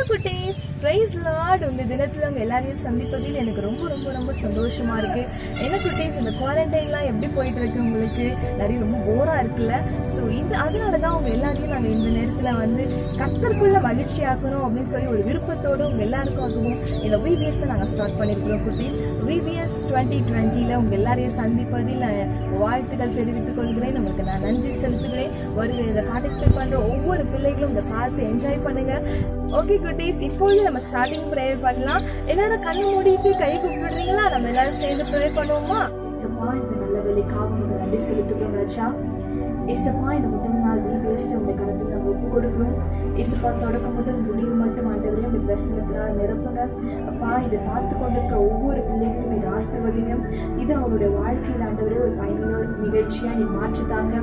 குட்டீஸ், price Lord. இந்த தினத்தில் அவங்க எல்லாரையும் சந்திப்பதில் எனக்கு ரொம்ப ரொம்ப ரொம்ப சந்தோஷமா இருக்கு. என்ன குட்டீஸ், இந்த குவாரண்டைன்லாம் எப்படி போயிட்டு இருக்கு? உங்களுக்கு நிறைய ரொம்ப போரா இருக்குல்ல? ஸோ அதனால தான் அவங்க எல்லாரையும் நாங்கள் இந்த நேரத்தில் வந்து கர்த்தருக்குள்ள மகிழ்ச்சி ஆக்கணும் அப்படின்னு சொல்லி ஒரு விருப்பத்தோடு உங்க எல்லாருக்காகவும் இந்த விபிஎஸ் நாங்கள் ஸ்டார்ட் பண்ணியிருக்கிறோம் குட்டீஸ். விபிஎஸ் 2020 உங்க எல்லாரையும் சந்திப்பதில் வாழ்த்துக்கள் தெரிவித்துக் கொள்கிறேன். உங்களுக்கு நான் நன்றி செலுத்துகிறேன். வருகிற இதை பார்ட்டிசிபேட் பண்ற ஒவ்வொரு பிள்ளைகளும் இதை பார்த்து என்ஜாய் பண்ணுங்க. ஓகே குட்டீஸ், இப்பொழுது நம்ம ஸ்டார்டிங் ப்ரேயர் பண்ணலாம். எல்லாரும் கண்ணு மூடிட்டு கை கூப்பிடுறீங்களா? நம்ம எல்லாரும் சேர்ந்து ப்ரேயர் பண்ணுவோமா? இசப்பா, இந்த நல்ல வேலைக்காக உங்களுக்கு நன்றி செலுத்துகிறோம் ராஜா. இசப்பா, இந்த முதல் நாள் விபிஎஸ் உங்க கருத்தில் நம்ம ஒப்பு கொடுக்கிறோம். இசப்பா, தொடக்கம் முதல் முடிவு மட்டும் ஆண்டவரையும் உங்க பிரசனத்தினால் நிரப்புங்க. அப்பா, இதை பார்த்து கொண்டிருக்கிற ஒவ்வொரு பிள்ளைகளும் நீங்க ஆசீர்வதிங்க. இது அவருடைய வாழ்க்கையில் ஆண்டவரே ஒரு பயனுள்ள நிகழ்ச்சியா நீ மாற்றித்தாங்க.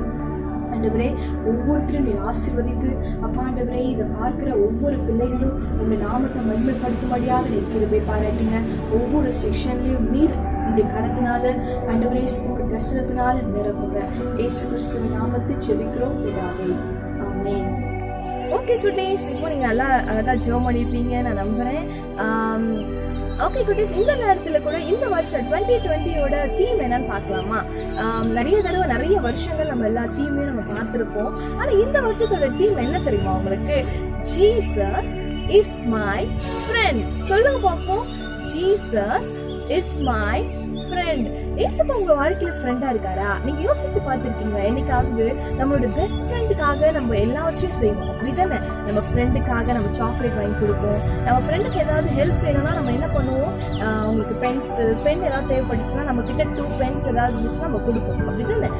ஆண்டவரே, ஒவ்வொருத்தரும் நீர் ஆசீர்வதித்து அப்பா ஆண்டவரே இதை பார்க்கிற ஒவ்வொரு பிள்ளைகளும் உங்க நாமத்தை மகிமைப்படுத்தும்படியாக நீர் கிருபை பாராட்டுங்க. ஒவ்வொரு செக்ஷன்லயும் நீர் உங்களுடைய கரத்தினால ஆண்டவரே உங்க பிரசனத்தினால நிரப்புங்க. இயேசு கிறிஸ்துவின் நாமத்தை ஜெபிக்கிறோம் பிதாவே, ஆமென். ஓகே குட்டீஸ், இப்போ நீங்க நல்லா அழகா ஜெபம் பண்ணிருப்பீங்க நான் நம்புறேன். ஓகே குட்டீஸ், இந்த நேரத்தில் கூட இந்த வருஷம் 2020 தீம் என்னன்னு பார்க்கலாமா? நிறைய தடவை நிறைய வருஷங்கள் நம்ம எல்லா தீமையும் நம்ம பார்த்துருப்போம். ஆனால் இந்த வருஷத்தோட தீம் என்ன தெரியுமா உங்களுக்கு? Jesus is my friend. சொல்லுங்க பார்ப்போம். Jesus is my friend. ஏசப்பா உங்க வாழ்க்கையில ஃப்ரெண்டா இருக்காரா? நீங்க யோசித்து பார்த்திருக்கீங்களா? என்னைக்காவது நம்மளோட பெஸ்ட் ஃப்ரெண்டுக்காக நம்ம எல்லாவற்றையும் செய்வோம், அப்படிதானே? நம்ம ஃப்ரெண்டுக்காக நம்ம சாக்லேட் வாங்கி கொடுப்போம். நம்ம ஃப்ரெண்டுக்கு ஏதாவது ஹெல்ப் வேணும்னா நம்ம என்ன பண்ணுவோம்? உங்களுக்கு பென் ஏதாவது தேவைப்பட்டுச்சுன்னா நம்ம கிட்ட 2 பென்ஸ் ஏதாவது இருந்துச்சுன்னா நம்ம கொடுப்போம், அப்படிதானே?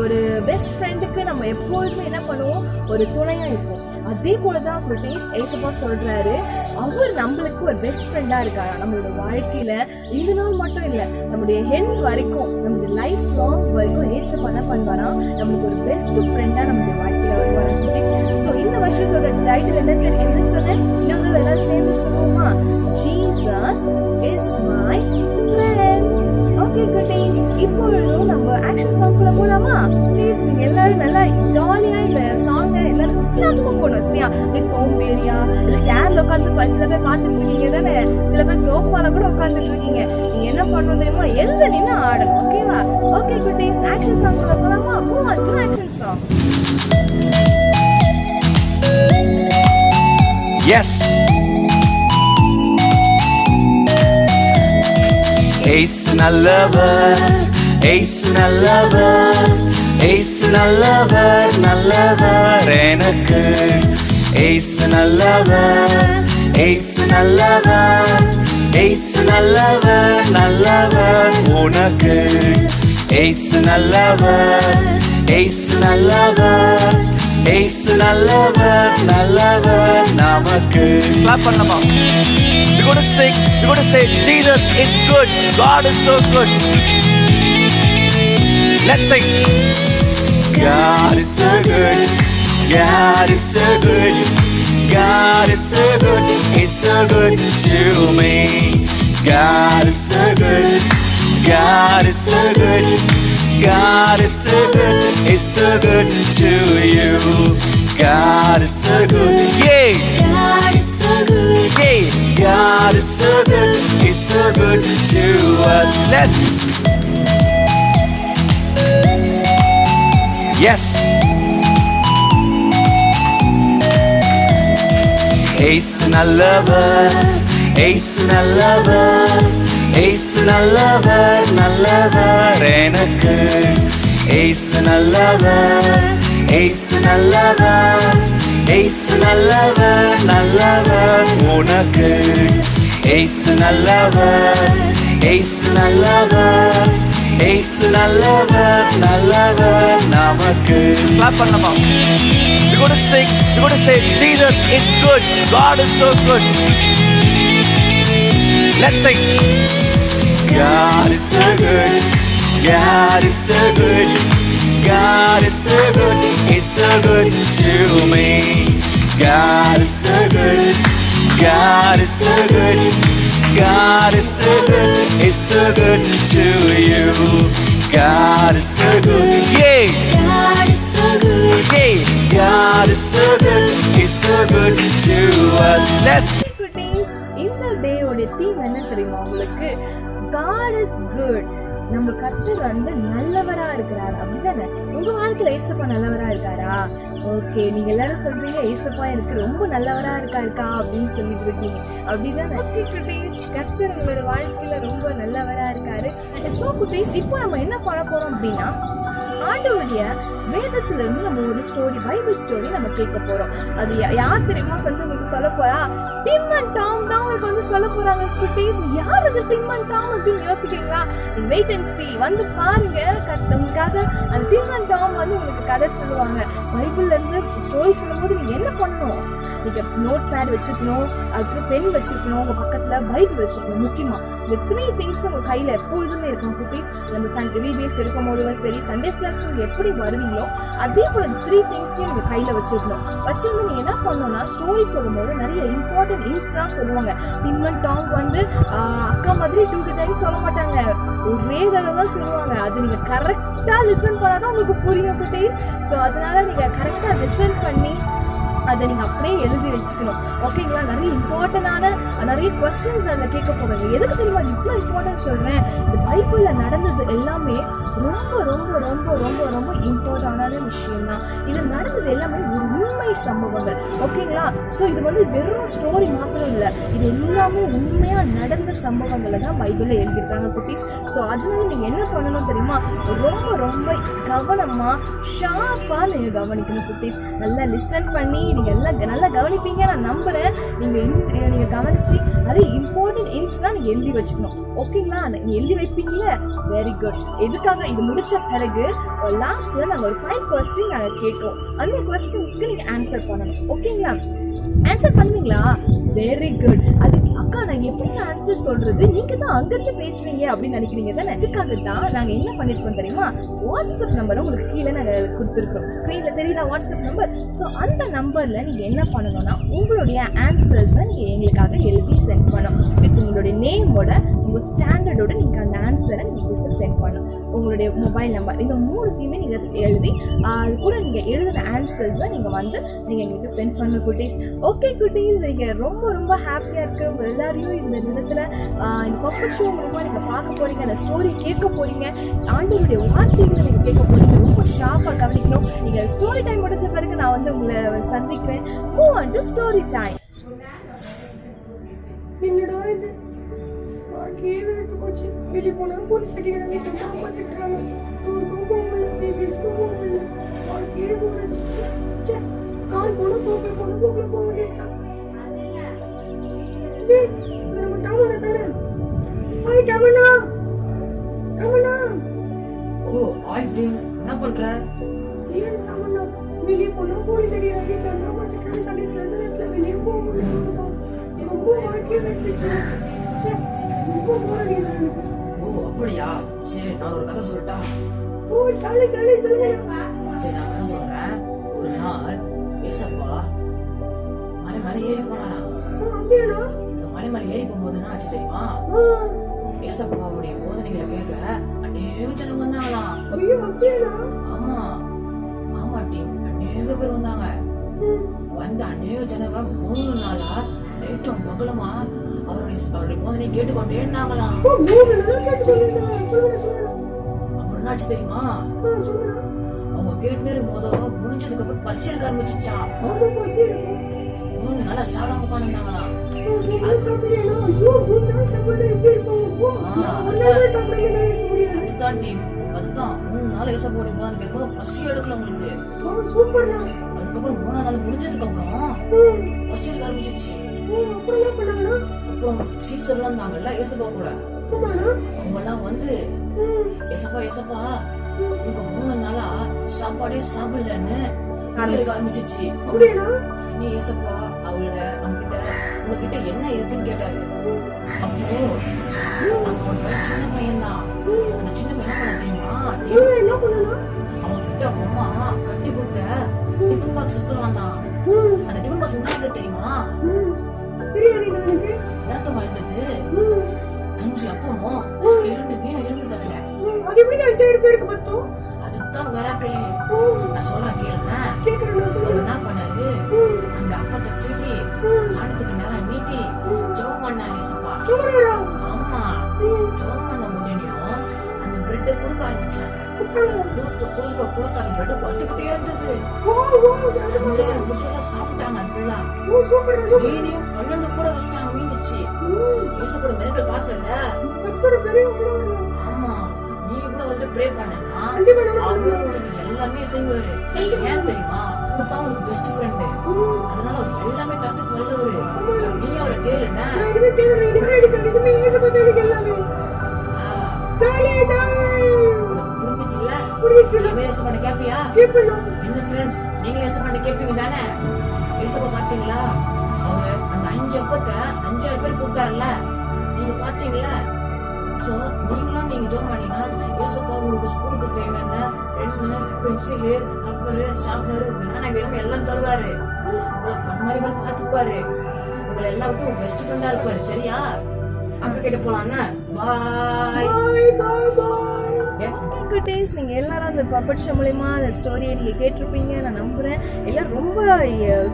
ஒரு பெஸ்ட் ஃப்ரெண்டுக்கு நம்ம எப்பொழுதுமே என்ன பண்ணுவோம்? ஒரு துணையா இருப்போம். அதே போலதான் குட்டீஸ், ஏசப்பா சொல்றாரு அவர் நம்மளுக்கு ஒரு பெஸ்ட் ஃப்ரெண்டா இருக்காரா. நம்மளோட வாழ்க்கையில இந்த நாள் மட்டும் இல்ல, நம்மளுடைய ஹெல்த் வரைக்கும், நம்மளுடைய லைஃப் லாங் வரைக்கும் ஏசப்பா என்ன பண்ணுவாரா? நம்மளுக்கு ஒரு பெஸ்ட் ஃப்ரெண்டா நம்மளுடைய வாழ்க்கையில வருவாரா குட்டீஸ். ஸோ இந்த வருஷத்தோட டைட்டில் என்ன சொன்னேன்? இன்னொரு எல்லாரும் சேர்ந்து சொல்லுவோமா? Jesus is my friend. Okay குட்டீஸ், இப்பொழுதும் நம்ம ஆக்ஷன் சாங்க்குள்ள போலாமா? ப்ளீஸ் நீங்க எல்லாரும் நல்லா ஜாலியா இந்த சாங்க எல்லாரும் உற்சாகமா போகணும், சரியா? அப்படியே சோம்பேறியா இல்ல சேர்ல உட்காந்து சில பேர் காத்துட்டு இருக்கீங்க தானே, சில பேர் சோஃபால கூட உட்காந்துட்டு இருக்கீங்க. நீங்க என்ன பண்ணணும் தெரியுமா? எழுந்து நின்று ஆடணும், ஓகேவா? ஓகே குட்டீஸ், ஆக்ஷன் சாங்க்குள்ள போலாமா? Move on to action song. Yes. Yesu நல்லவர், ஏசு நல்லவர், ஏசு நல்லவர், நல்லவர் எனக்கு. ஏசு நல்லவர், ஏசு நல்லவர், ஏசு நல்லவர், நல்லவர் உனக்கு. ஏசு நல்லவர், ஏசு நல்லவர், ஏசு நல்லவர், நல்லவர் நமக்கு. கிளாப் பண்ணலாமா? We're going to sing, we're going to say Jesus is good, God is so good. Let's sing. God is so good, God is so good, God is so good, He's so good to me. God is so good, God is so good, God is so good, He's so good to you. God is so good, yeah. God is so good, yeah. God is so good, He's so good to us. Let's. Yes. ஏசு நல்லவர், ஏசு நல்லவர், ஏசு நல்லவர், நல்லவர் எனக்கு. ஏசு நல்லவர், ஏசு நல்லவர், ஏசு நல்லவர், நல்லவர் உனக்கு. ஏசு நல்லவர், ஏசு நல்லவர், ஏசு நல்லவர், நல்லவர் நமக்கு. கிளாப் பண்ணலாமா? We're going to sing, we're going to say Jesus is good, God is so good. Let's sing. God is so good, God is so good, God is so good, He's so good to me. God is so good, God is so good, God is so good, He's so good to you. God is so good, yeah. God is so good, yeah. God is so good, He's so good to us. Let's குட்டீஸ், இந்த டேயோட theme என்ன தெரியுமா உங்களுக்கு? God is good. நம்ம கர்த்தர் வந்து நல்லவரா இருக்கிறார், அப்படிதானே? உங்க வாழ்க்கையில ஏசப்பா நல்லவரா இருக்காரா? ஓகே, நீங்க எல்லாரும் சொல்றீங்க ஏசப்பா எனக்கு ரொம்ப நல்லவரா இருக்காருக்கா அப்படின்னு சொல்லிட்டு இருக்கீங்க, அப்படிதானே? ஓகே குட்டீஸ், கர்த்தர் உங்களோட வாழ்க்கையில ரொம்ப நல்லவரா இருக்காரு. சோ குட்டீஸ், இப்போ நம்ம என்ன பண்ண போறோம் அப்படின்னா, ஆண்டவருடைய வேதத்துல இருந்து நம்ம ஒரு ஸ்டோரி, பைபிள் ஸ்டோரி நம்ம கேட்க போறோம். அது யார் தெரியுமா வந்து உங்களுக்கு சொல்ல போறா? டிம் அண்ட் டாம் தான் உங்களுக்கு வந்து சொல்ல போறாங்க குட்டீஸ். யார் அது டிம் அண்ட் டாம் அப்படின்னு யோசிக்கிறீங்களா? வெயிட் அண்ட் see, வந்து பாருங்க. உங்களுக்காக அந்த டிம் அண்ட் டாம் வந்து உங்களுக்கு கதை சொல்லுவாங்க. பைபிள்ல இருந்து ஸ்டோரி சொல்லும்போது நீங்க என்ன பண்ணணும்? நீங்க நோட் பேட் வச்சுக்கணும், அதுக்கு பென் வச்சுக்கணும், உங்க பக்கத்துல பைபிள் வச்சுக்கணும். முக்கியமா இந்த 3 திங்ஸ் உங்க கையில எப்பொழுதுமே இருக்கும் குட்டீஸ். நம்ம VBS எடுக்கும் போதும் சரி, சண்டே கிளாஸ்க்கு நீங்க எப்படி வருவீங்களோ அதே போல 3 திங்ஸையும் நீங்க கையில வச்சிருக்கணும். வச்சிருந்து நீங்க என்ன பண்ணணும்னா, ஸ்டோரி சொல்லும் போது நிறைய இம்பார்ட்டன்ட் இன்ஸ்லாம் சொல்லுவாங்க. டிம் அண்ட் டாம் வந்து அக்கா மாதிரி 2 டைம் சொல்ல மாட்டாங்க, ஒரே தடவை தான் சொல்லுவாங்க. அது நீங்க கரெக்டா லிசன் பண்ணாதான் உங்களுக்கு புரியும் குட்டீஸ். ஸோ அதனால நீங்க கரெக்டா லிசன் பண்ணி அதை நீங்க அப்படியே எழுதி வச்சுக்கணும். ஓகேங்களா? நிறைய இம்பார்ட்டன்டான நிறைய கொஸ்டின்ஸ் அதில் கேட்க போறீங்க. எதுக்கு தெரியுமா இவ்வளோ இம்பார்ட்டன்ட் சொல்றேன்? இந்த பைபிள்ல நடந்தது எல்லாமே ரொம்ப ரொம்ப ரொம்ப ரொம்ப ரொம்ப இம்பார்ட்டன்டான விஷயம் தான். இது நடந்தது எல்லாமே ஒரு உண்மை சம்பவங்கள். ஓகேங்களா? ஸோ இது வந்து வெறும் ஸ்டோரி மாத்திரம் இல்லை, இது எல்லாமே உண்மையா நடந்த சம்பவங்களை தான் பைபிள்ல எழுதியிருக்காங்க குட்டீஸ். ஸோ அதனால நீங்க என்ன பண்ணணும் தெரியுமா? ரொம்ப ரொம்ப கவனமா ஷார்ப்பா நீங்க கவனிக்கணும் குட்டீஸ். நல்லா லிசன் பண்ணி நீங்க எல்லாம் நல்லா கவனிப்பீங்க நான் நம்புறேன். நீங்க கவனிச்சு நிறைய இம்பார்ட்டன்ட் இன்ஸ்லாம் நீங்க எழுதி வச்சுக்கணும். ஓகேங்களா? நீங்க எழுதி வைப்பீங்களா? Very good. எதுக்காக? இது முடிச்ச பிறகு லாஸ்ட்ல நாங்க ஒரு 5 கொஸ்டின் நாங்க கேட்போம். அந்த கொஸ்டின்ஸ்க்கு நீங்க ஆன்சர் பண்ணணும். ஓகேங்களா? ஆன்சர் பண்ணுவீங்களா? Very good. அதுக்கு அக்கா நான் எப்படி ஆன்சர் சொல்றது? நீங்க தான் அங்கிருந்து பேசுறீங்க அப்படின்னு நினைக்கிறீங்க தானே? அதுக்காக தான் நாங்க என்ன பண்ணிருக்கோம் தெரியுமா? வாட்ஸ்அப் நம்பர் உங்களுக்கு கீழே நாங்க கொடுத்துருக்கோம். ஸ்கிரீன்ல தெரியுதா வாட்ஸ்அப் நம்பர்? ஸோ அந்த நம்பர்ல நீங்க என்ன பண்ணணும்னா, உங்களுடைய ஆன்சர்ஸை நீங்க எங்களுக்காக எழுதி சென்ட் பண்ணணும். வித் உங்களுடைய நேமோட, உங்க ஸ்டாண்டர்டோட நீங்க அந்த ஆன்சரை நீங்க சென்ட் பண்ணணும். உங்களுடைய மொபைல் நம்பர், இந்த 3த்தையுமே நீங்க எழுதி அது கூட நீங்க எழுதின ஆன்சர்ஸை நீங்க வந்து நீங்க எங்களுக்கு சென்ட் பண்ண குட்டீஸ். ஓகே குட்டீஸ், நீங்க ரொம்ப ரொம்ப ஹாப்பியா இருக்கு. உங்க எல்லாரையும் இந்த விதத்துல இந்த பப்பட் ஷோ மூலமா நீங்க பார்க்க போறீங்க, அந்த ஸ்டோரி கேட்க போறீங்க, ஆண்டவருடைய வார்த்தைகளை நீங்க கேட்க போறீங்க. ரொம்ப ஷார்ப்பா கவனிக்கணும். நீங்க ஸ்டோரி டைம் முடிச்ச பிறகு நான் வந்து உங்களை சந்திக்கிறேன். Move on to story time. என்னடா இது? வாழ்க்கையே வெறுத்து போச்சு. வெளியே போனா போலீஸ் அடிக்கிற வீட்டில் காப்பாற்றிக்கிறாங்க. டூருக்கும் போக முடியல, பேபிஸ்க்கும் போக முடியல. வாழ்க்கையே போறது. கால் போன போகல போக வேண்டியதுதான். நம்ம டாமனா தானே? ஹாய் டாமனா. டாமனா. ஓ ஹாய் டிம், என்ன பண்ற? ஏன் டாமனா? வெளியே போனா போலீஸ் அடிக்கிற வீட்டில் காப்பாற்றிக்கிறாங்க. சண்டே கிளாஸ்ல வெளியே போக முடியல. ரொம்ப வாழ்க்கையே வெறுத்துச்சு. ரொம்ப போராடிக்கிறாங்க. ஓ அப்படியா? சரி, நான் ஒரு கதை சொல்லட்டா? ஓ ஜாலி சொல்லுங்க. சரி, நான் கதை சொல்றேன். ஒரு நாள் ஏசப்பா மலை மேல ஏறி போனாராம். அப்படியாடா? இந்த மலை மேல ஏறி போகும்போது என்ன ஆச்சு தெரியுமா? ஏசப்பாவுடைய போதனைகளை கேட்க அநேக ஜனங்க வந்தாங்களாம். ஐயோ அப்படியாடா? ஆமா ஆமா டீம், அநேக பேர் வந்தாங்க. வந்த அநேக ஜனங்க 3 நாளா நைட்டும் பகலுமா அவருடைய போதனை கேட்டுக்கொண்டே இருந்தாங்களாம். அப்புறம் என்னாச்சு தெரியுமா? அவங்க கேட்டு இருக்கும்போது முடிஞ்சதுக்கு அப்புறம் பசி எடுக்க ஆரம்பிச்சுச்சான். 3 நாளா சாதாம உட்காந்துருந்தாங்களாம். அதுதான் டீம், அதுதான் 3 நாள் ஏசப்போடைய போதனை கேட்கும்போது பசி எடுக்கல உங்களுக்கு. அதுக்கப்புறம் 3ஆம் நாள் முடிஞ்சதுக்கு அப்புறம் பசி எடுக்க ஆரம்பிச்சிச்சு. அப்புறம் சீசர்லாம் இருந்தாங்கல்ல ஏசப்பா கூட, அவங்க எல்லாம் வந்து ஏசப்பா இவங்க 3 நாளா சாப்பாடே சாப்பிடலன்னு ஆரம்பிச்சிச்சு. நீ ஏசப்பா உங்ககிட்ட என்ன இருக்குன்னு கேட்டாரு. அப்போ சின்ன பையன் தான். அந்த சின்ன பையன் என்ன பண்ண தெரியுமா? அவங்க கிட்ட அம்மா கட்டி கொடுத்த டிஃபன் பாக்ஸ் எடுத்துட்டு அந்த டிஃபன் பாக்ஸ் என்ன தெரியுமா? நேரத்தமா இருந்தது 5 அப்பமும் 2 மீன் இருந்தது. அதுல அது எப்படி 5000 பேருக்கு மட்டும்? அதுதான் மிராக்கிள். நான் சொல்றேன் கேளுங்க. என்ன பண்ணாரு? அந்த அப்பத்தை தூக்கி கொடுக்க அந்த பிரெட் வந்துகிட்டே இருந்தது. ஓ ஓ நிஜமா? 5000 புருஷன்லாம் சாப்பிட்டாங்க அது ஃபுல்லா. ஓ சூப்பர் சூப்பர். மீனையும் 12 கூட வச்சிட்டாங்க மீந்துச்சு. ஏசப்போட மெனக்கல் பார்த்தல. கர்த்தர் பெரியவங்க. ஆமா, நீங்க கூட அவர்கிட்ட ப்ரே பண்ணனா கண்டிப்பா நான் அவரு உங்களுக்கு எல்லாமே செய்வாரு. ஏன் தெரியுமா? அவர்தான் உங்களுக்கு பெஸ்ட் ஃப்ரெண்ட். அதனால அவர் எல்லாமே தரத்துக்கு வல்லவரு. நீ அவரை கேளு என்ன. இதுவே கேக்குறேன். இதுவே ஏசப்பா தேவனுக்கு எல்லாமே. டாலே டாலே. புரிஞ்சிச்சுல? புரிஞ்சிச்சுல? நீ ஏசப்பாட்ட கேப்பியா? கேப்பலாம். என்ன ஃப்ரெண்ட்ஸ், நீங்க ஏசப்பாட்ட கேப்பீங்க தானே? ஏசப்பா பாத்தீங்களா? அவங்க அந்த 5 அப்பத்தை 5000 பேர் கொடுத்தாருல்ல, நீங்க பாத்தீங்களா? சோ நீங்களும் நீங்க ஜெபம் பண்ணீங்கன்னா ஏசப்பா உங்களுக்கு ஸ்கூலுக்கு தேவையான பென்னு, பென்சிலு, ரப்பரு, ஷார்ப்னர், என்னென்ன வேணுமோ எல்லாம் தருவாரு. உங்களை கண்மாரிகள் பாத்துப்பாரு. உங்களை எல்லாருக்கும் பெஸ்ட் ஃப்ரெண்டா இருப்பாரு. சரியா? அக்கா கிட்ட போலாம்னா பாய். பாய் பாய் பாய். குட்டீஸ், நீங்க எல்லாரும் அந்த பப்பட் ஷோ மூலமா அந்த ஸ்டோரியை நீங்க கேட்டிருப்பீங்க நான் நம்புறேன். எல்லாரும் ரொம்ப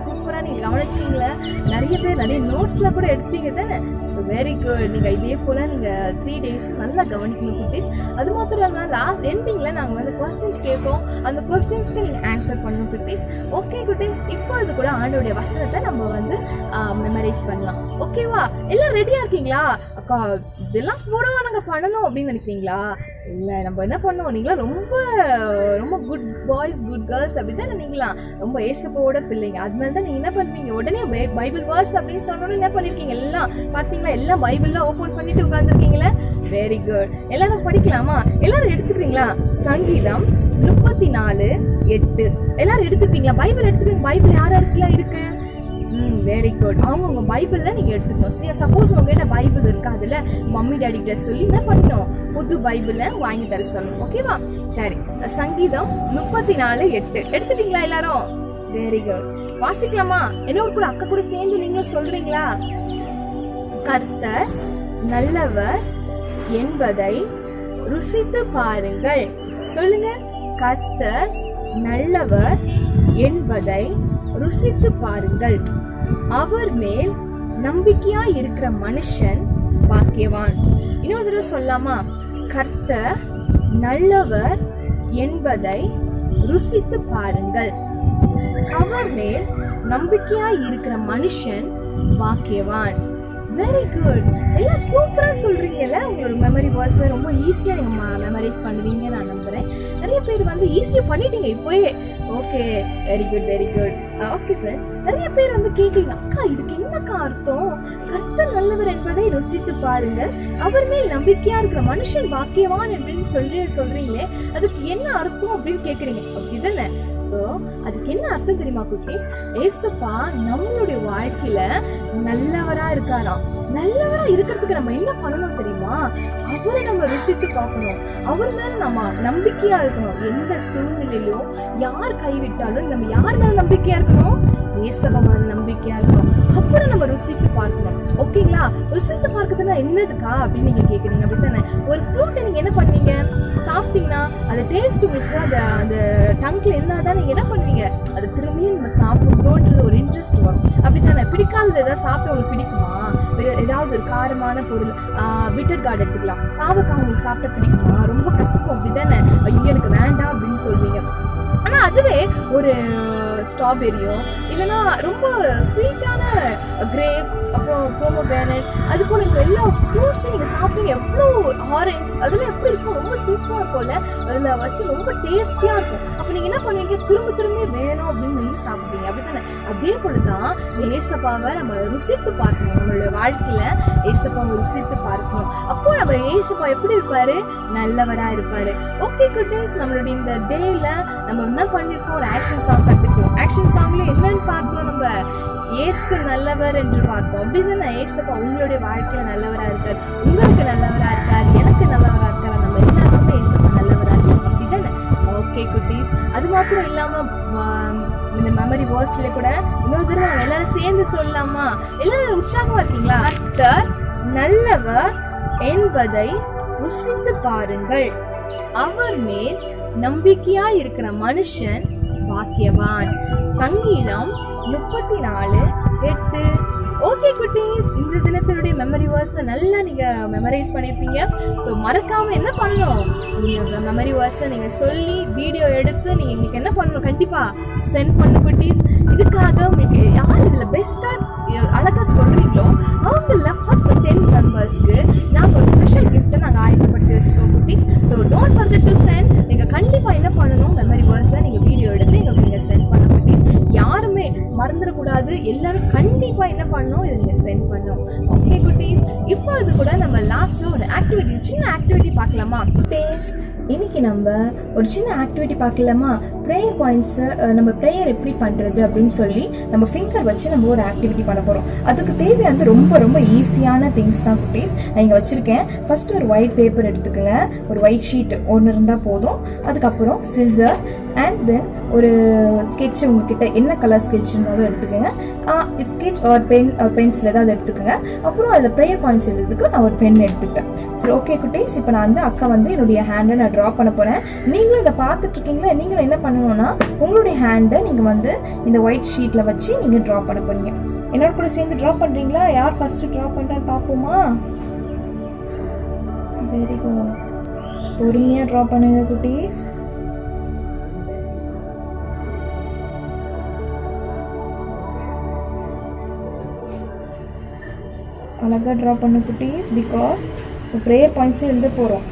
சூப்பரா நீங்க கவனிச்சீங்களா? நிறைய பேர் நிறைய நோட்ஸ்ல கூட எடுத்தீங்க தானே. So very good. நீங்க இதே போல நீங்க 3 days நல்லா கவனிக்கணும் குட்டீஸ். அது மாத்திரம் இல்லாம லாஸ்ட் எண்டிங்ல நாங்க வந்து கொஸ்டின்ஸ் கேட்போம். அந்த கொஸ்டின்ஸ்க்கு நீங்க ஆன்சர் பண்ணணும் குட்டீஸ். ஓகே குட்டீஸ், இப்போ அது கூட ஆண்டோடைய வசனத்தை நம்ம வந்து மெமரைஸ் பண்ணலாம். ஓகேவா? எல்லாம் ரெடியா இருக்கீங்களா? அக்கா இதெல்லாம் கூட நாங்க பண்ணணும் அப்படின்னு நினைக்கிறீங்களா? இல்லை, நம்ம என்ன பண்ணுவோம், நீங்களா ரொம்ப ரொம்ப குட் பாய்ஸ் குட் கேர்ள்ஸ் அப்படிதான் நீங்களா ரொம்ப ஏசப்போட பிள்ளைங்க. அதனால தான் நீங்க என்ன பண்ணுவீங்க, உடனே பைபிள் வேர்ஸ் அப்படின்னு சொன்னோன்னு என்ன பண்ணிருக்கீங்க, எல்லாம் பாத்தீங்களா, எல்லாம் பைபிள்ல ஓபன் பண்ணிட்டு உட்கார்ந்துருக்கீங்களா? Very good. எல்லாரும் படிக்கலாமா? எல்லாரும் எடுத்துக்கிறீங்களா? சங்கீதம் 34:8 எல்லாரும் எடுத்துப்பீங்களா? பைபிள் எடுத்துக்கீங்க. பைபிள் யாருக்குலாம் இருக்கு? Very good. அவங்க பைபிள்ல நீங்க எடுத்துக்கணும். சரி, சப்போஸ் உங்ககிட்ட பைபிள் இருக்கு, அதுல மம்மி டாடி கிட்ட சொல்லி என்ன பண்ணணும், புது பைபிள வாங்கி தர சொல்லணும். ஓகேவா? சரி, சங்கீதம் 34:8 எடுத்துட்டீங்களா எல்லாரும்? Very good. வாசிக்கலாமா? என்னோட கூட அக்கா கூட சேர்ந்து நீங்க சொல்றீங்களா? கர்த்தர் நல்லவர் என்பதை ருசித்து பாருங்கள். சொல்லுங்க. கர்த்தர் நல்லவர் என்பதை ருசித்து பாருங்கள். அவர் மேல் நம்பிக்கையா இருக்கிற மனுஷன் பாக்கியவான். இன்னொரு தடவை சொல்லாமா? கர்த்தர் நல்லவர் என்பதை ருசித்து பாருங்கள். அவர் மேல் நம்பிக்கையா இருக்கிற மனுஷன் பாக்கியவான். Very good. எல்லாம் சூப்பரா சொல்றீங்கல்ல. உங்களோட மெமரி வேர்ஸ் ரொம்ப ஈஸியா நீங்க மெமரைஸ் பண்ணுவீங்க நான் நம்புறேன். நிறைய பேர் வந்து ஈஸியா பண்ணிட்டீங்க இப்போயே. Okay, very good very good. Okay friends, நிறைய பேர் வந்து கேட்குறீங்க, அக்கா இதுக்கு என்னக்கா அர்த்தம்? கர்த்தர் நல்லவர் என்பதை ருசித்து பாருங்கள், அவர் மேல் நம்பிக்கையா இருக்கிற மனுஷன் பாக்கியவான் அப்படின்னு சொல்றீங்களே, அதுக்கு என்ன அர்த்தம் அப்படின்னு கேக்குறீங்க. அப்படிதானே? ஸோ அதுக்கு என்ன அர்த்தம் தெரியுமா குட்டீஸ்? ஏசப்பா நம்மளுடைய வாழ்க்கையில நல்லவரா இருக்காராம். நல்லவரா இருக்கிறதுக்கு நம்ம என்ன பண்ணணும் தெரியுமா? அவரை நம்ம ருசித்து பார்க்கணும். அவர் மேல நம்ம நம்பிக்கையா இருக்கணும். எந்த சூழ்நிலையிலும் யார் கைவிட்டாலும் நம்ம யார் மேல நம்பிக்கையா இருக்கணும்? ஏசப்பா மேல நம்பிக்கையா இருக்கணும். அவரை நம்ம ருசித்து பார்க்கணும். ஓகேங்களா? ருசித்து பார்க்கறதுனா என்னதுக்கா அப்படின்னு நீங்க கேக்குறீங்க. அப்படித்தானே? ஒரு ஃப்ரூட்டை நீங்க என்ன பண்ணுவீங்க, சாப்பிட்டீங்கன்னா அந்த டேஸ்ட் உங்களுக்கு அந்த டங்க்ல என்னதான் நீங்க என்ன பண்ணுவீங்க, அதை திரும்பியும் நம்ம சாப்பிடணும்ன்ற ஒரு இன்ட்ரெஸ்ட் வரும். அப்படித்தானே? பிடிக்காதது ஏதாவது சாப்பிட உங்களுக்கு பிடிக்குமா? ஏதாவது ஒரு காரமான பொருள், பிட்டர் கார்டு எடுத்துக்கலாம், பாவக்காய் உங்களுக்கு சாப்பிட பிடிக்குமா? ரொம்ப கசக்கும். அப்படித்தானே? ஐயோ எனக்கு வேண்டாம் அப்படின்னு சொல்வீங்க. ஆனா அதுவே ஒரு ஸ்ட்ராபெரியோ இல்லைன்னா ரொம்ப ஸ்வீட்டான கிரேப்ஸ், அப்புறம் போமோகிரானட், அது போல எல்லா ஃப்ரூட்ஸும் நீங்க சாப்பிட்டீங்க. எவ்வளோ ஆரஞ்சு அதெல்லாம் எப்படி இருக்கும், ரொம்ப சூப்பராக இருக்கும்ல, அதில் வச்சு ரொம்ப டேஸ்டியா இருக்கும். அப்போ நீங்க என்ன பண்ணுவீங்க, திரும்ப திரும்ப வேணும் அப்படின்னு நீங்க சாப்பிடுவீங்க. அப்படித்தானே? அதே போலதான் ஏசப்பாவை நம்ம ருசித்து பார்க்கணும். நம்மளோட வாழ்க்கையில ஏசப்பாவை ருசித்து பார்க்கணும். அப்போ நம்ம ஏசப்பா எப்படி இருப்பாரு? நல்லவரா இருப்பாரு. ஓகே குட்டீஸ், நம்மளுடைய இந்த டேல நம்ம என்ன பண்ணிருக்கோம், ஒரு ஆக்ஷன் சாங் கத்துக்கணும். ஆக்ஷன் சாங்ல என்னன்னு பார்த்தோம், நம்ம ஏசு நல்லவர் என்று பார்த்தோம். அப்படிதானே? ஏசப்பா உங்களுடைய வாழ்க்கையில நல்லவரா இருக்காரு, உங்களுக்கு நல்லவரா இருக்காரு, எனக்கு நல்லவரா இருக்காரு, நம்ம எல்லாருமே ஏசப்பா நல்லவரா இருக்காரு. அப்படிதானே? ஓகே குட்டீஸ், அது மாத்திரம் இல்லாம இந்த மெமரி வேர்ஸ்ல கூட இன்னொரு தடவை நம்ம எல்லாரும் சேர்ந்து சொல்லலாமா? எல்லாரும் உற்சாகமா இருக்கீங்களா? கர்த்தர் நல்லவர் என்பதை ருசித்து பாருங்கள், அவர் மேல் நம்பிக்கையா இருக்கிற மனுஷன் பாக்கியவான். சங்கீதம் 34:8 ஓகே குட்டீஸ், இந்த தினத்தினுடைய மெமரி வேர்ஸை நல்லா நீங்கள் மெமரைஸ் பண்ணியிருப்பீங்க. ஸோ மறக்காமல் என்ன பண்ணணும், நீங்கள் மெமரி வேர்ஸை நீங்கள் சொல்லி வீடியோ எடுத்து நீங்கள் எங்களுக்கு என்ன பண்ணணும், கண்டிப்பாக சென்ட் பண்ணு குட்டீஸ். இதுக்காக உங்களுக்கு யார் இதில் பெஸ்ட்டாக அழகாக சொல்கிறீங்களோ அவங்கள ஃபஸ்ட்டு 10 மெம்பர்ஸ்க்கு நாங்கள் ஒரு ஸ்பெஷல் கிஃப்ட்டை நாங்கள் ஆயத்தப்படுத்தி வச்சுருக்கோம் குட்டீஸ். So don't forget to send. நீங்கள் கண்டிப்பாக என்ன பண்ணணும், மெமரி வேர்ஸை நீங்கள் வீடியோ எடுத்து எங்களுக்கு நீங்கள் சென்ட் பண்ண குட்டீஸ். யாருமே மறந்துடக்கூடாது, எல்லாரும் கண்டிப்பா என்ன பண்ணணும், இதை நீங்க சென்ட் பண்ணணும். ஓகே குட்டீஸ், இப்பொழுது கூட நம்ம லாஸ்ட் ஒரு ஆக்டிவிட்டி, சின்ன ஆக்டிவிட்டி பார்க்கலாமா குட்டீஸ்? இன்னைக்கு நம்ம ஒரு சின்ன ஆக்டிவிட்டி பார்க்கலாமா? ப்ரேயர் பாயிண்ட்ஸ், நம்ம ப்ரேயர் எப்படி பண்றது அப்படின்னு சொல்லி நம்ம ஃபிங்கர் வச்சு நம்ம ஒரு ஆக்டிவிட்டி பண்ண போறோம். அதுக்கு தேவையானது ரொம்ப ரொம்ப ஈஸியான திங்ஸ் தான் குட்டீஸ். நான் இங்க வச்சிருக்கேன். ஃபர்ஸ்ட் ஒரு ஒயிட் பேப்பர் எடுத்துக்கோங்க, ஒரு ஒயிட் ஷீட் ஒன்று இருந்தா போதும். அதுக்கப்புறம் சிசர் அண்ட் தென் ஒரு ஸ்கெட்ச், உங்ககிட்ட என்ன கலர் ஸ்கெட்ச் இருந்தாலும் எடுத்துக்கோங்க. ஸ்கெட்ச் ஒரு பென்சில் ஏதாவது எடுத்துக்கோங்க. அப்புறம் அதில் ப்ரேயர் பாயிண்ட்ஸ் எழுதுறதுக்கு நான் ஒரு பென் எடுத்துக்கிட்டேன். சரி ஓகே குட்டீஸ், இப்போ நான் வந்து அக்கா வந்து என்னுடைய ஹேண்டை நான் ட்ரா பண்ண போகிறேன். நீங்களும் இதை பார்த்துட்டு இருக்கீங்களா? நீங்களும் என்ன பண்ணணும்னா உங்களுடைய ஹேண்டை நீங்கள் வந்து இந்த ஒயிட் ஷீட்டில் வச்சு நீங்கள் ட்ரா பண்ண போறீங்க. என்னோட கூட சேர்ந்து ட்ரா பண்ணுறீங்களா? யார் ஃபர்ஸ்ட் ட்ரா பண்ணுறான்னு பார்ப்போமா? வெரி குட், பொறுமையாக ட்ரா பண்ணுங்க குட்டீஸ். அழகாக ட்ரா பண்ண குட்டீஸ், பிகாஸ் ப்ரேயர் பாயிண்ட்ஸும் எழுத போகிறோம்.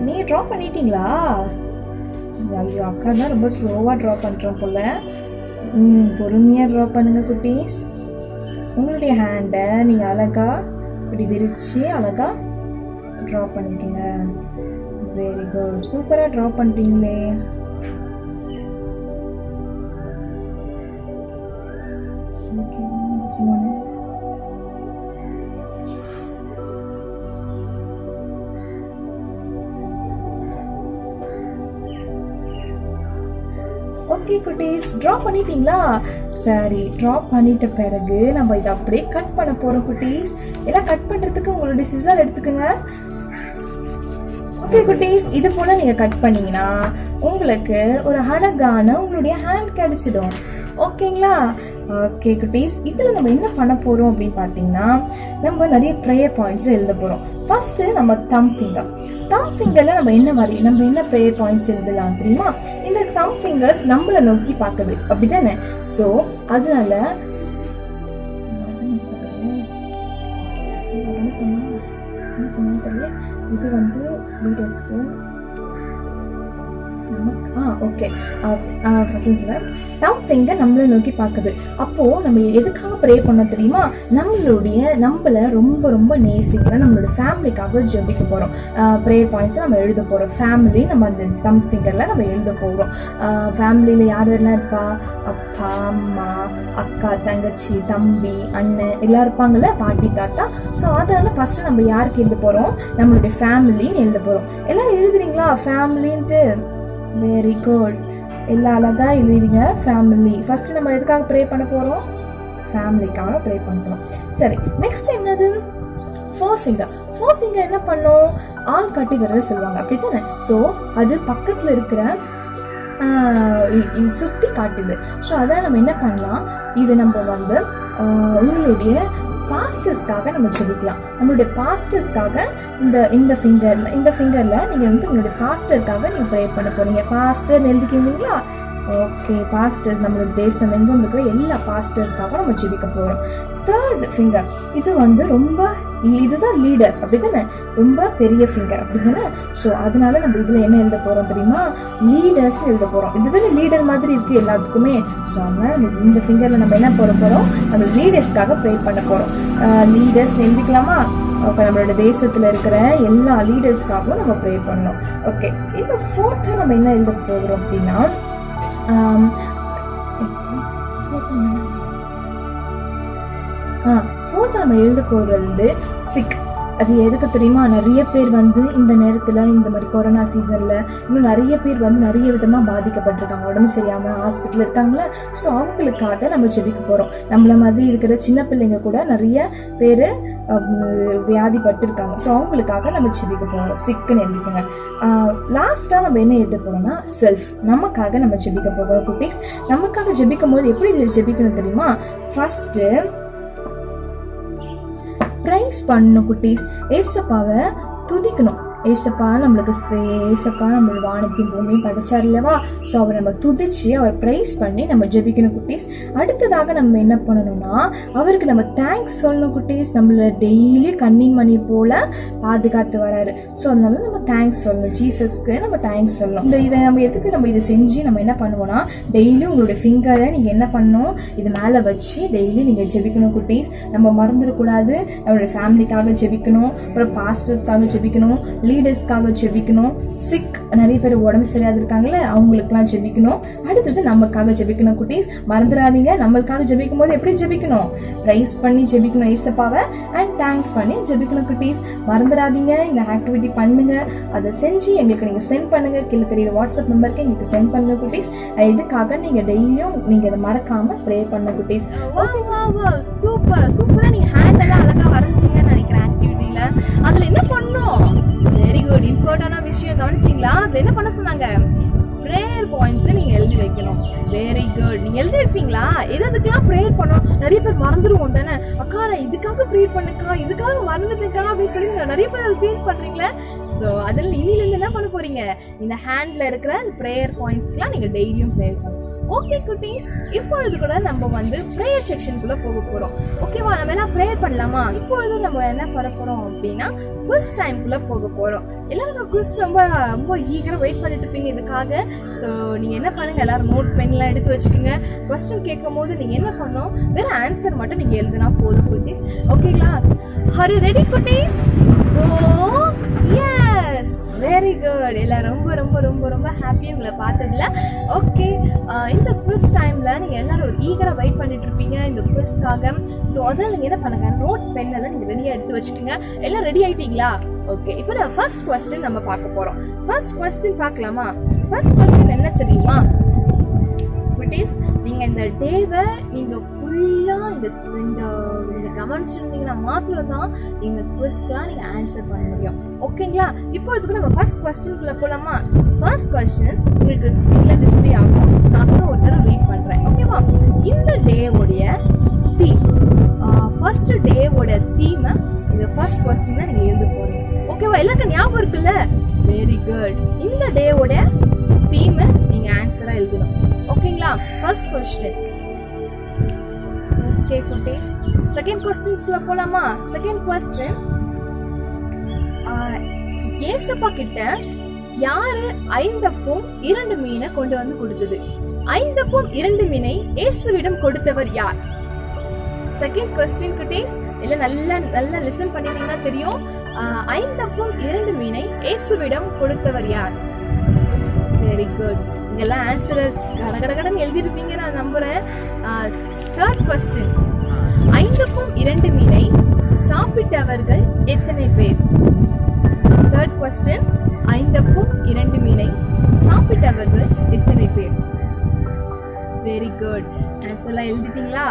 நீ ட்ரா பண்ணிட்டீங்களா? ஐயோ, அக்கா தான் ரொம்ப ஸ்லோவாக ட்ரா பண்ணுறோம் போல. பொறுமையாக ட்ரா பண்ணுங்க குட்டீஸ். உங்களுடைய ஹேண்டை நீங்கள் அழகாக இப்படி விரித்து அழகாக ட்ரா பண்ணிக்கோங்க. வெரி குட், சூப்பராக ட்ரா பண்ணுறீங்களே. ஓகே குட்டீஸ், ட்ரா பண்ணிட்டீங்களா? சரி, ட்ரா பண்ணிட்ட பிறகு நம்ம இதை அப்படியே கட் பண்ண போறோம் குட்டீஸ். எல்லாம் கட் பண்றதுக்கு உங்களுடைய சிசர் எடுத்துக்கோங்க. ஓகே குட்டீஸ், இது போல நீங்க கட் பண்ணீங்கன்னா உங்களுக்கு ஒரு அழகான உங்களுடைய ஹேண்ட் கிடைச்சிடும். ஓகேங்களா? ஓகே குட்டீஸ், இதுல நம்ம என்ன பண்ண போறோம் அப்படின்னு பாத்தீங்கன்னா, நம்ம நிறைய ப்ரேயர் பாயிண்ட்ஸ் எழுத போறோம். ஃபர்ஸ்ட் நம்ம தம் ஃபிங்கர்ல நம்ம என்ன ப்ரேயர் பாயிண்ட்ஸ் எழுதலாம் தெரியுமா? இந்த தம் ஃபிங்கர்ஸ் நம்மள நோக்கி பாக்குது, அப்படிதானே? சோ அதனால இது வந்து லீடர்ஸ்க்கு ஓகே, தம் ஃபிங்கர் நம்மளை நோக்கி பார்க்குது. அப்போ நம்ம எதுக்காக ப்ரே பண்ணோம் தெரியுமா? நம்மள ரொம்ப ரொம்ப நேசிக்கிற நம்மளோட ஃபேமிலிக்காக ஜெபிக்க போறோம். ப்ரேயர் பாயிண்ட்ஸ் நம்ம எழுத போறோம். ஃபேமிலி நம்ம அந்த தம் ஃபிங்கர்ல நம்ம எழுத போறோம். ஃபேமிலியில யாரெல்லாம் இருப்பா? அப்பா, அம்மா, அக்கா, தங்கச்சி, தம்பி, அண்ணன் எல்லாம் இருப்பாங்கல்ல, பாட்டி, தாத்தா. ஸோ அதனால ஃபர்ஸ்ட் நம்ம யாருக்கு எழுத போறோம்? நம்மளுடைய ஃபேமிலின்னு எழுத போறோம். எல்லாரும் எழுதுறீங்களா ஃபேமிலின்ட்டு? வெரி குட், எல்லாம் அழகா எழுதிங்க ஃபேமிலி. ஃபர்ஸ்ட் நம்ம எதுக்காக ப்ரே பண்ண போறோம்? ஃபேமிலிக்காக ப்ரே பண்ணுறோம். சரி, நெக்ஸ்ட் என்னது? ஃபோர் ஃபிங்கர் என்ன பண்ணும்? ஆள் காட்டி விரல் சொல்லுவாங்க, அப்படித்தானே? ஸோ அது பக்கத்தில் இருக்கிற சுத்தி காட்டுது. ஸோ அதான் நம்ம என்ன பண்ணலாம், இது நம்ம வந்து உங்களுடைய பாஸ்டர்ஸ்க்காக நம்ம ஜெபிக்கலாம். நம்மளுடைய பாஸ்டர்ஸ்க்காக இந்த ஃபிங்கர்ல நீங்க வந்து உங்களுடைய பாஸ்டருக்காக நீங்க ப்ரே பண்ண போறீங்க. பாஸ்டர் எழுதிக்கிறீங்களா? ஓகே, பாஸ்டர்ஸ் நம்மளோட தேசம் எங்கும் இருக்கிற எல்லா பாஸ்டர்ஸ்க்காக நம்ம ஜெபிக்க போறோம். தேர்ட் ஃபிங்கர், இது வந்து இதுதான் லீடர், அப்படிதானே? ரொம்ப பெரிய ஃபிங்கர், அப்படிதானே? ஸோ அதனால நம்ம இதுல என்ன எழுத போறோம் தெரியுமா? லீடர்ஸ் எழுத போறோம். இதுதானே லீடர் மாதிரி இருக்கு எல்லாத்துக்குமே. ஸோ அதனால இந்த ஃபிங்கர்ல நம்ம என்ன போறோம்? நம்ம லீடர்ஸ்க்காக ப்ரே பண்ண போறோம். லீடர்ஸ் எழுதிக்கலாமா? ஓகே, நம்மளோட தேசத்துல இருக்கிற எல்லா லீடர்ஸ்க்காகவும் நம்ம ப்ரே பண்ணோம். ஓகே, இந்த ஃபோர்த்து நம்ம என்ன எழுத போகிறோம் அப்படின்னா, ஃபோர்த் நம்ம எழுத போறது சிக். அது எதுக்கு தெரியுமா? நிறைய பேர் வந்து இந்த நேரத்தில், இந்த மாதிரி கொரோனா சீசனில் இன்னும் நிறைய பேர் வந்து நிறைய விதமாக பாதிக்கப்பட்டிருக்காங்க, உடம்பு சரியாமல் ஹாஸ்பிட்டல் இருக்காங்களே. ஸோ அவங்களுக்காக நம்ம ஜெபிக்க போகிறோம். நம்மள மாதிரி இருக்கிற சின்ன பிள்ளைங்க கூட நிறைய பேர் வியாதிப்பட்டிருக்காங்க. ஸோ அவங்களுக்காக நம்ம ஜெபிக்க போகிறோம். சிக்குன்னு எழுதிக்கோங்க. லாஸ்ட்டாக நம்ம என்ன எழுத போகிறோம்னா செல்ஃப், நமக்காக நம்ம ஜெபிக்க போகிறோம் குட்டீஸ். நமக்காக ஜெபிக்கும் போது எப்படி ஜெபிக்கணும் தெரியுமா? ஃபர்ஸ்ட்டு ப்ரைஸ் பண்ணணும் குட்டீஸ். ஏசப்பாவை துதிக்கணும். ஏசப்பா நம்மளுக்கு ஏசப்பா நம்மளோட வானத்தையும் பூமியும் படைச்சார் இல்லவா? ஸோ அவரை நம்ம துதிச்சு அவர் ப்ரைஸ் பண்ணி நம்ம ஜெபிக்கணும் குட்டீஸ். அடுத்ததாக நம்ம என்ன பண்ணணும்னா அவருக்கு நம்ம தேங்க்ஸ் சொல்லணும் குட்டீஸ். நம்மள டெய்லி கண்ணின் மணி போல பாதுகாத்து வராரு. ஸோ அதனால நம்ம தேங்க்ஸ் சொல்லணும். ஜீசஸ்க்கு நம்ம தேங்க்ஸ் சொல்லணும். இதை நம்ம எதுக்கு நம்ம இதை செஞ்சு நம்ம என்ன பண்ணுவோம்னா டெய்லி உங்களுடைய ஃபிங்கரை நீங்கள் என்ன பண்ணணும், இது மேலே வச்சு டெய்லி நீங்கள் ஜெபிக்கணும் குட்டீஸ். நம்ம மறந்துடக்கூடாது. நம்மளுடைய ஃபேமிலிக்காக ஜெபிக்கணும், அப்புறம் பாஸ்டர்ஸ்க்காக ஜெபிக்கணும், லீடர்ஸ்க்காக ஜெபிக்கணும், சிக் நிறைய பேர் உடம்பு சரியாது இருக்காங்களே அவங்களுக்குலாம் ஜெபிக்கணும். அடுத்தது நமக்காக ஜெபிக்கணும் குட்டீஸ். மறந்துடாதீங்க, நம்மளுக்காக ஜெபிக்கும் போது எப்படி ஜெபிக்கணும்? ப்ரைஸ் பண்ணி ஜெபிக்கணும் ஏசப்பாவை, அண்ட் தேங்க்ஸ் பண்ணி ஜெபிக்கணும் குட்டீஸ். மறந்துடாதீங்க, இந்த ஆக்டிவிட்டி பண்ணுங்க. அதை செஞ்சு எங்களுக்கு நீங்க சென்ட் பண்ணுங்க. கீழே தெரியுற வாட்ஸ்அப் நம்பருக்கு எங்களுக்கு சென்ட் பண்ணுங்க குட்டீஸ். இதுக்காக நீங்க டெய்லியும் நீங்க அதை மறக்காம ப்ரே பண்ண குட்டீஸ். சூப்பர் சூப்பரா நீங்க ஹேண்ட் எல்லாம் அழகா வரைஞ்சீங்கன்னு நினைக்கிறேன் ஆக்டிவிட்டியில. அதுல என்ன பண்ணோம்? Very good. இம்பார்ட்டன்டான விஷயம் கவனிச்சிங்களா? அதுல என்ன பண்ண சொன்னாங்க? பிரேயர் பாயிண்ட்ஸ் நீங்க எழுதி வைக்கணும். Very good. நீங்க எழுதி வைப்பீங்களா? எதுக்கெல்லாம் ப்ரேயர் பண்ணோம்? நிறைய பேர் மறந்துடுவோம் தானே. அக்கா நான் இதுக்காக ப்ரேயர் பண்ணுக்கா, இதுக்காக மறந்துட்டேக்கா அப்படின்னு சொல்லி நிறைய பேர் அதை ப்ரேயர் பண்றீங்களா? ஸோ அதில் இனியிலேருந்து என்ன பண்ண போறீங்க? இந்த ஹேண்ட்ல இருக்கிற அந்த ப்ரேயர் பாயிண்ட்ஸ்லாம் நீங்க டெய்லியும் ப்ரேயர் பண்ணணும். ஓகே குட்டீஸ், இப்பொழுது கூட நம்ம வந்து ப்ரேயர் செக்ஷனுக்குள்ள போக போறோம். ஓகேவா? நம்ம எல்லாம் ப்ரேயர் பண்ணலாமா? இப்பொழுது நம்ம என்ன பண்ண போறோம் அப்படின்னா குவிஸ் டைம்குள்ள போக போறோம். எல்லாரும் குவிஸ் ரொம்ப ரொம்ப ஈகரா வெயிட் பண்ணிட்டு இருப்பீங்க இதுக்காக. ஸோ நீங்க என்ன பண்ணுங்க, எல்லாரும் நோட் பென்லாம் எடுத்து வச்சுக்கோங்க. கொஸ்டின் கேட்கும் போது நீங்க என்ன பண்ணணும், வேற ஆன்சர் மட்டும் நீங்க எழுதுனா போதும் குட்டீஸ். ஓகேங்களா? ஆர் யூ ரெடி குட்டீஸ்? ஓ எஸ், வெரி குட். எல்லாம் ரொம்ப ரொம்ப ரொம்ப ரொம்ப ஹாப்பியாக உங்களை பார்த்ததுல. ஓகே, இந்த குவிஸ் டைம்ல நீங்க எல்லாரும் ஒரு ஈகரா வெயிட் பண்ணிட்டு இருப்பீங்க இந்த குவிஸ்க்காக. ஸோ அதனால நீங்க என்ன பண்ணுங்க, நோட் பென் எல்லாம் நீங்க ரெடியா எடுத்து வச்சுக்கோங்க. எல்லாம் ரெடி ஆயிட்டீங்களா? ஓகே, இப்போ நம்ம ஃபர்ஸ்ட் கொஸ்டின் நம்ம பார்க்க போறோம். ஃபர்ஸ்ட் கொஸ்டின் பார்க்கலாமா? ஃபர்ஸ்ட் கொஸ்டின் என்ன தெரியுமா குட்டீஸ்? நீங்க இந்த டேவை நீங்க ஃபுல்லா இந்த கவனிச்சிருந்தீங்கன்னா மாத்திரம் தான் இந்த குவிஸ்க்குலாம் நீங்க ஆன்சர் பண்ண முடியும். ஓகேங்களா? இப்போதுக்கு நம்ம ஃபர்ஸ்ட் கொஸ்டின்குள்ள போலாமா? ஃபர்ஸ்ட் கொஸ்டின் உங்களுக்கு ஸ்கிரீன்ல டிஸ்ப்ளே ஆகும். நான் ஒரு தடவை ரீட் பண்றேன். ஓகேவா? இந்த டேவோடைய தீம், ஃபர்ஸ்ட் டேவோட தீமை இந்த ஃபர்ஸ்ட் கொஸ்டின் நீங்க எழுத போறீங்க. ஓகேவா? எல்லாருக்கும் ஞாபகம் இருக்குல்ல? Very good. இந்த டேவோட தீமை நீங்க ஆன்சரா எழுதணும். ஓகேங்களா? First question. ஓகே குட்டீஸ், செகண்ட் கொஸ்டின்ஸ்குள்ள போலாமா? செகண்ட் கொஸ்டின், ஏசப்பா கிட்ட யாரு 5 அப்பம் 2 மீனை கொண்டு வந்து கொடுத்தது? 5 அப்பம் 2 மீனை இயேசுவிடம் கொடுத்தவர் யார்? செகண்ட் கொஸ்டின் குட்டீஸ், இல்ல நல்லா லிசன் பண்ணிட்டீங்கன்னா தெரியும். 5 அப்பம் 2 மீனை இயேசுவிடம் கொடுத்தவர் யார்? Very good. இதெல்லாம் ஆன்சர் கடகடகடன் எழுதிருப்பீங்க நான் நம்புறேன். தேர்ட் கொஸ்டின், 5 அப்பம் 2 மீனை சாப்பிட்டவர்கள் எத்தனை பேர்? தேர்ட் கொஸ்டின், 5 அப்பம் 2 மீனை சாப்பிட்டவர்கள் எத்தனை பேர்? Very good. ஆன்சர்லாம் எழுதிட்டீங்களா?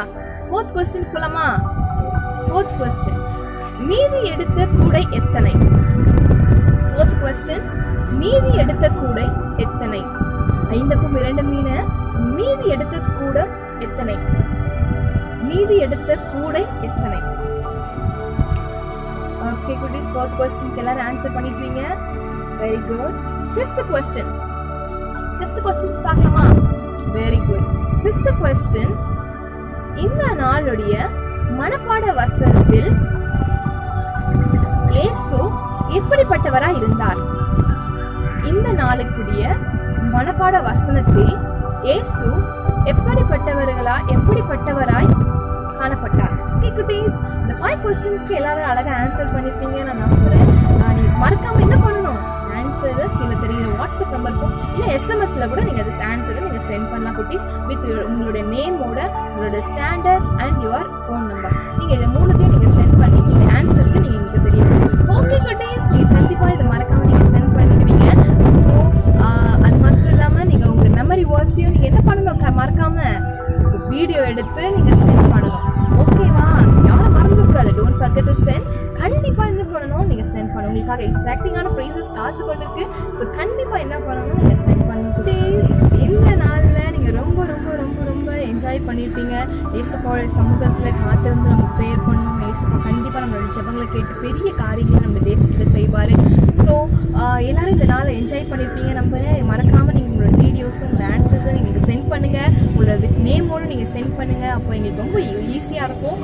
ஃபோர்த் கொஸ்டின் போலாமா? ஃபோர்த் கொஸ்டின், மீதி எடுத்த கூடை எத்தனை? ஃபோர்த் கொஸ்டின், மீதி எடுத்த கூடை எத்தனை? 5 அப்பம் 2 மீனை மீதி எடுத்த கூடை எத்தனை? மீதி எடுத்த கூடை எத்தனை? ஓகே குட்டீஸ், ஃபோர்த் கொஸ்டினுக்கு எல்லாரும் ஆன்சர் பண்ணிட்டீங்க. Very good. Fifth question. Fifth questions பார்க்கலாமா? Very good. ஃபிஃப்த் கொஸ்டின், இந்த நாளுடைய மனப்பாட வசனத்தில் இயேசு எப்படிப்பட்டவரா இருந்தார்? இந்த நாளுக்குரிய மனப்பாட வசனத்தில் இயேசு எப்படிப்பட்டவராய் காணப்பட்டார்? ஓகே குட்டீஸ், இந்த 5 கொஸ்டின்ஸ்க்கு எல்லாரும் அழகா ஆன்சர் பண்ணிருப்பீங்க நான் நம்புறேன். நீங்க மறக்காம என்ன பண்ணணும், ஆன்சர் கீழே தெரியுற வாட்ஸ்அப் நம்பருக்கும் இல்ல எஸ்எம்எஸ்ல கூட நீங்க அந்த ஆன்சரை நீங்க சென்ட் பண்ணலாம் குட்டீஸ். வித் உங்களுடைய நேமோட, உங்களோட standard and your phone number. நீங்க இதை 3த்தையும் நீங்க சென்ட் பண்ணி உங்களுடைய ஆன்சர்ஸ் நீங்க எனக்கு தெரியும். ஓகே குட்டீஸ், நீங்க கண்டிப்பா இதை மறக்காம நீங்க சென்ட் பண்ணிடுவீங்க. ஸோ அது மட்டும் இல்லாம நீங்க உங்க மெமரி வாய்ஸையும் நீங்க என்ன பண்ணணும், மறக்காம வீடியோ எடுத்து நீங்க சென்ட் பண்ணணும். ஓகேவா? யாரும் மறந்துக்கூடாது. அதை டோன்ட் forget to send. கண்டிப்பா என்ன பண்ணணும், நீங்க சென்ட் பண்ணணும். உங்களுக்காக எக்ஸாக்டிங்கான ப்ரைஸஸ் காத்து கொண்டு இருக்கு. ஸோ கண்டிப்பா என்ன பண்ணணும், நீங்க சென்ட் பண்ணணும். Please, இந்த நாள்ல நீங்க ரொம்ப ரொம்ப ரொம்ப ரொம்ப என்ஜாய் பண்ணிருப்பீங்க. ஏசப்பாவோட சமூகத்துல காத்திருந்து நம்ம ப்ரேயர் பண்ணோம். ஏசப்பா கண்டிப்பா நம்மளோட ஜெபங்களை கேட்டு பெரிய காரியங்களை நம்ம தேசத்துல செய்வாரு. ஸோ எல்லாரும் இந்த நாளை என்ஜாய் பண்ணிருப்பீங்க. நம்ம மறக்காம நீங்க உங்களோட வீடியோஸும் உங்களோட ஆன்சர்ஸும் நீங்க சென்ட் பண்ணுங்க. உங்களோட வித் நேமோடு நீங்க சென்ட் பண்ணுங்க. அப்போ எங்களுக்கு ரொம்ப ஈஸியா இருக்கும்.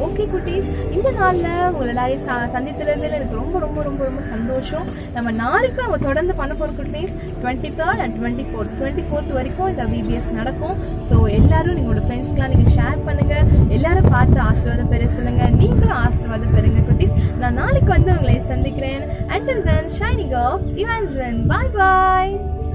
ஓகே குட்டீஸ், இந்த நாள்ல உங்களை எல்லாரையும் சந்தித்ததுல எனக்கு ரொம்ப ரொம்ப ரொம்ப ரொம்ப சந்தோஷம். நம்ம நாளைக்கும் நம்ம தொடர்ந்து பண்ண போற குட்டீஸ் 23rd and 24th வரைக்கும் இந்த VBS நடக்கும். ஸோ எல்லாரும் நீங்களோட ஃப்ரெண்ட்ஸ்க்குலாம் நீங்க ஷேர் பண்ணுங்க. எல்லாரும் பார்த்து ஆசீர்வாதம் பெற சொல்லுங்க. நீங்களும் ஆசீர்வாதம் பெறுங்க குட்டீஸ். நான் நாளைக்கு வந்து உங்களை சந்திக்கிறேன். Until then, shining off, Evangeline. Bye bye.